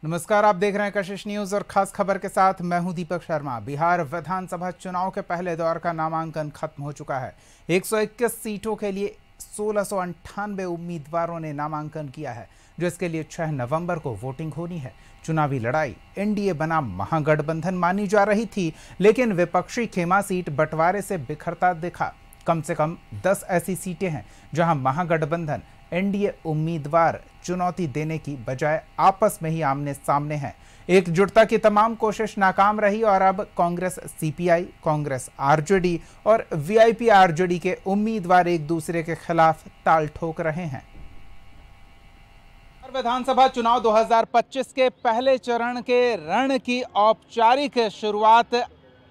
नमस्कार, आप देख रहे हैं कशिश न्यूज और खास खबर के साथ मैं हूं दीपक शर्मा। बिहार विधानसभा चुनाव के पहले दौर का नामांकन खत्म हो चुका है। 121 सीटों के लिए 1698 उम्मीदवारों ने नामांकन किया है, जो इसके लिए 6 नवंबर को वोटिंग होनी है। चुनावी लड़ाई एनडीए बना महागठबंधन मानी जा रही थी, लेकिन विपक्षी खेमा सीट बंटवारे से बिखरता दिखा। कम से कम 10 ऐसी सीटें हैं जहां महागठबंधन एनडीए उम्मीदवार चुनौती देने की बजाय आपस में ही आमने सामने हैं। एकजुटता की तमाम कोशिश नाकाम रही और अब कांग्रेस सीपीआई, कांग्रेस आरजेडी और वीआईपी आरजेडी के उम्मीदवार एक दूसरे के खिलाफ ताल ठोक रहे हैं। विधानसभा चुनाव 2025 के पहले चरण के रण की औपचारिक शुरुआत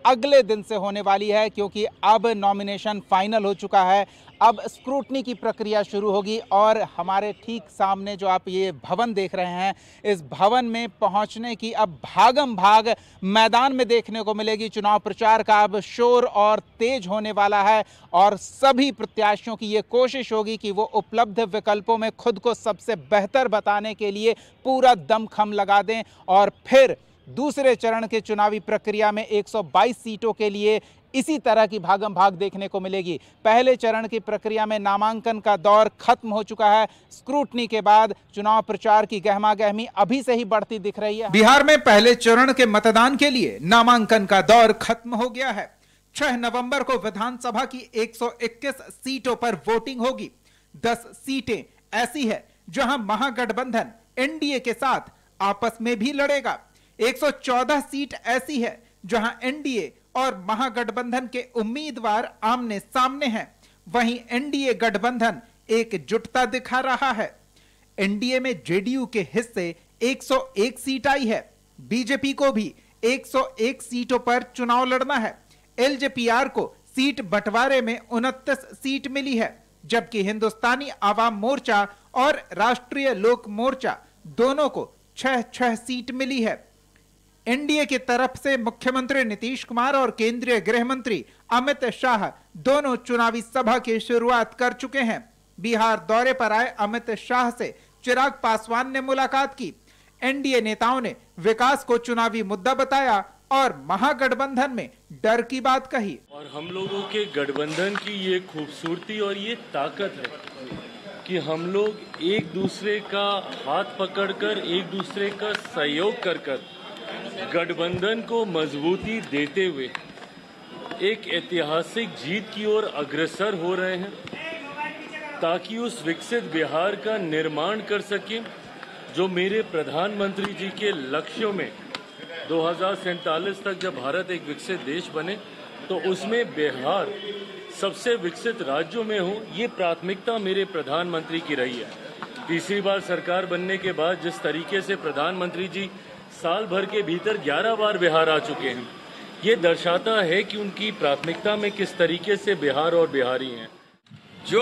अगले दिन से होने वाली है, क्योंकि अब नॉमिनेशन फाइनल हो चुका है। अब स्क्रूटनी की प्रक्रिया शुरू होगी और हमारे ठीक सामने जो आप ये भवन देख रहे हैं, इस भवन में पहुंचने की अब भागम भाग मैदान में देखने को मिलेगी। चुनाव प्रचार का अब शोर और तेज होने वाला है और सभी प्रत्याशियों की ये कोशिश होगी कि वो उपलब्ध विकल्पों में खुद को सबसे बेहतर बताने के लिए पूरा दमखम लगा दें और फिर दूसरे चरण के चुनावी प्रक्रिया में 122 सीटों के लिए इसी तरह की भागम भाग देखने को मिलेगी। पहले चरण की प्रक्रिया में नामांकन का दौर खत्म हो चुका है। स्क्रूटनी के बाद चुनाव प्रचार की गहमागहमी अभी से ही बढ़ती दिख रही है। बिहार में पहले चरण के मतदान के लिए नामांकन का दौर खत्म हो गया है। 6 नवंबर को विधानसभा की 121 सीटों पर वोटिंग होगी। 10 सीटें ऐसी है जहां महागठबंधन एनडीए के साथ आपस में भी लड़ेगा। 114 सीट ऐसी है जहां एनडीए और महागठबंधन के उम्मीदवार आमने सामने हैं। वहीं एनडीए गठबंधन एकजुटता दिखा रहा है। एनडीए में जेडीयू के हिस्से 101 सीट आई है। बीजेपी को भी 101 सीटों पर चुनाव लड़ना है। एलजेपीआर को सीट बंटवारे में 29 सीट मिली है, जबकि हिंदुस्तानी आवाम मोर्चा और राष्ट्रीय लोक मोर्चा दोनों को 6 सीट मिली है। एनडीए की तरफ से मुख्यमंत्री नीतीश कुमार और केंद्रीय गृह मंत्री अमित शाह दोनों चुनावी सभा की शुरुआत कर चुके हैं। बिहार दौरे पर आए अमित शाह से चिराग पासवान ने मुलाकात की। एनडीए नेताओं ने विकास को चुनावी मुद्दा बताया और महागठबंधन में डर की बात कही। और हम लोगों के गठबंधन की ये खूबसूरती और ये ताकत है कि हम लोग एक दूसरे का हाथ पकड़कर, एक दूसरे का सहयोग कर गठबंधन को मजबूती देते हुए एक ऐतिहासिक जीत की ओर अग्रसर हो रहे हैं, ताकि उस विकसित बिहार का निर्माण कर सकें जो मेरे प्रधानमंत्री जी के लक्ष्यों में 2047 तक जब भारत एक विकसित देश बने तो उसमें बिहार सबसे विकसित राज्यों में हो, ये प्राथमिकता मेरे प्रधानमंत्री की रही है। तीसरी बार सरकार बनने के बाद जिस तरीके से प्रधानमंत्री जी साल भर के भीतर 11 बार बिहार आ चुके हैं, ये दर्शाता है कि उनकी प्राथमिकता में किस तरीके से बिहार और बिहारी हैं। जो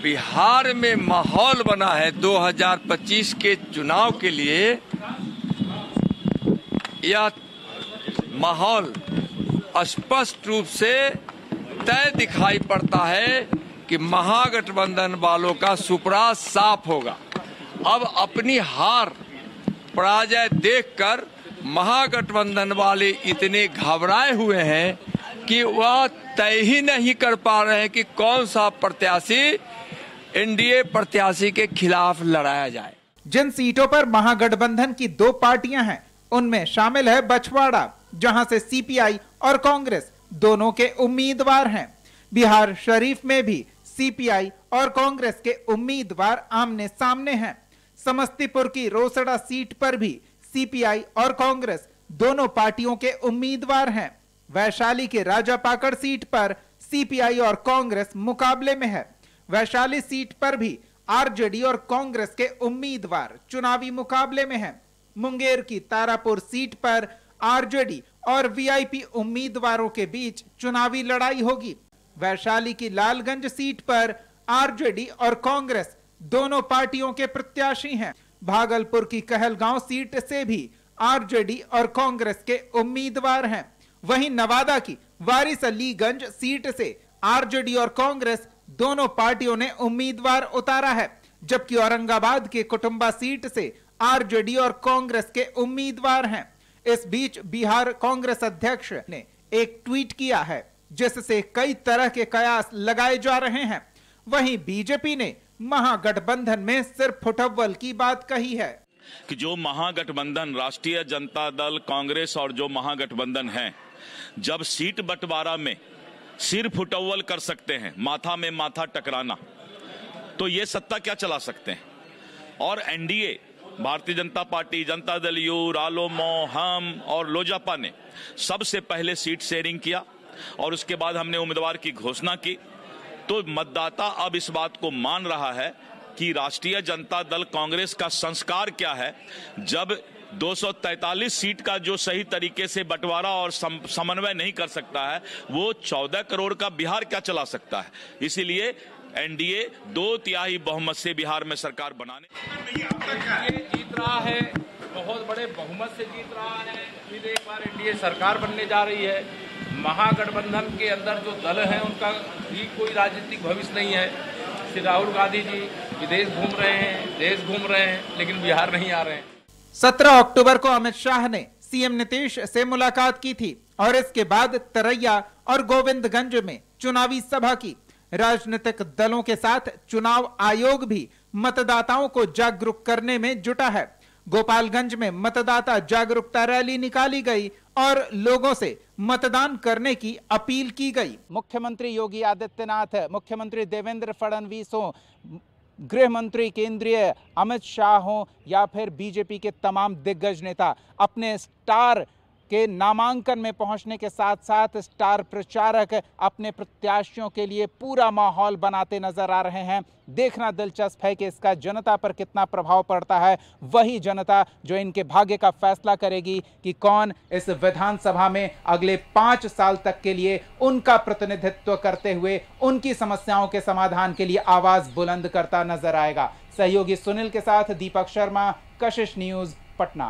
बिहार में माहौल बना है 2025 के चुनाव के लिए, यह माहौल स्पष्ट रूप से तय दिखाई पड़ता है कि महागठबंधन वालों का सुपड़ा साफ होगा। अब अपनी हार पराजय देखकर महागठबंधन वाले इतने घबराए हुए हैं कि वह तय ही नहीं कर पा रहे हैं कि कौन सा प्रत्याशी एनडीए प्रत्याशी के खिलाफ लड़ाया जाए। जिन सीटों पर महागठबंधन की 2 पार्टियां हैं, उनमें शामिल है बछवाड़ा, जहां से सीपीआई और कांग्रेस दोनों के उम्मीदवार हैं। बिहार शरीफ में भी सीपीआई और कांग्रेस के उम्मीदवार आमने सामने हैं। समस्तीपुर की रोसड़ा सीट पर भी सीपीआई और कांग्रेस दोनों पार्टियों के उम्मीदवार हैं। वैशाली के राजापाकड़ सीट पर सीपीआई और कांग्रेस मुकाबले में है। वैशाली सीट पर भी आरजेडी और कांग्रेस के उम्मीदवार चुनावी मुकाबले में हैं। मुंगेर की तारापुर सीट पर आरजेडी और वीआईपी उम्मीदवारों के बीच चुनावी लड़ाई होगी। वैशाली की लालगंज सीट पर आरजेडी और कांग्रेस दोनों पार्टियों के प्रत्याशी हैं। भागलपुर की कहलगांव सीट से भी आरजेडी और कांग्रेस के उम्मीदवार हैं। वहीं नवादा की वारिस अलीगंज सीट से आरजेडी और कांग्रेस दोनों पार्टियों ने उम्मीदवार उतारा है, जबकि औरंगाबाद के कुटुंबा सीट से आरजेडी और कांग्रेस के उम्मीदवार हैं। इस बीच बिहार कांग्रेस अध्यक्ष ने एक ट्वीट किया है जिससे कई तरह के कयास लगाए जा रहे हैं। वहीं बीजेपी ने महागठबंधन में सिर्फ फुटअव्वल की बात कही है कि जो महागठबंधन राष्ट्रीय जनता दल, कांग्रेस और जो महागठबंधन है, जब सीट बंटवारा में सिर फुटअव्वल कर सकते हैं, माथा में माथा टकराना, तो ये सत्ता क्या चला सकते हैं। और NDA, Bharatiya Janata party, Janata Dal you, Ralomo, हम और लोजपा ने सबसे पहले सीट शेयरिंग किया और उसके बाद हमने उम्मीदवार की घोषणा की। तो मतदाता अब इस बात को मान रहा है कि राष्ट्रीय जनता दल कांग्रेस का संस्कार क्या है, जब 243 सीट का जो सही तरीके से बंटवारा और समन्वय नहीं कर सकता है, वो 14 करोड़ का बिहार क्या चला सकता है। इसीलिए एनडीए 2/3 बहुमत से बिहार में सरकार बनाने ये जीत रहा है, बहुत बड़े बहुमत से जीत रहा है। फिर एक बार एनडीए सरकार बनने जा रही है। महागठबंधन के अंदर जो दल हैं उनका भी कोई राजनीतिक भविष्य नहीं है। श्री राहुल गांधी जी विदेश घूम रहे हैं, देश घूम रहे हैं, लेकिन बिहार नहीं आ रहे हैं। 17 अक्टूबर को अमित शाह ने सीएम नीतीश से मुलाकात की थी और इसके बाद तरैया और गोविंदगंज में चुनावी सभा की। राजनीतिक दलों के साथ चुनाव आयोग भी मतदाताओं को जागरूक करने में जुटा है। गोपालगंज में मतदाता जागरूकता रैली निकाली गई और लोगों से मतदान करने की अपील की गई। मुख्यमंत्री योगी आदित्यनाथ, मुख्यमंत्री देवेंद्र फडणवीस हो, गृह मंत्री केंद्रीय अमित शाह हो या फिर बीजेपी के तमाम दिग्गज नेता अपने स्टार के नामांकन में पहुंचने के साथ साथ स्टार प्रचारक अपने प्रत्याशियों के लिए पूरा माहौल बनाते नजर आ रहे हैं। देखना दिलचस्प है कि इसका जनता पर कितना प्रभाव पड़ता है। वही जनता जो इनके भाग्य का फैसला करेगी कि कौन इस विधानसभा में अगले 5 साल तक के लिए उनका प्रतिनिधित्व करते हुए उनकी समस्याओं के समाधान के लिए आवाज बुलंद करता नजर आएगा। सहयोगी सुनील के साथ दीपक शर्मा, कशिश न्यूज, पटना।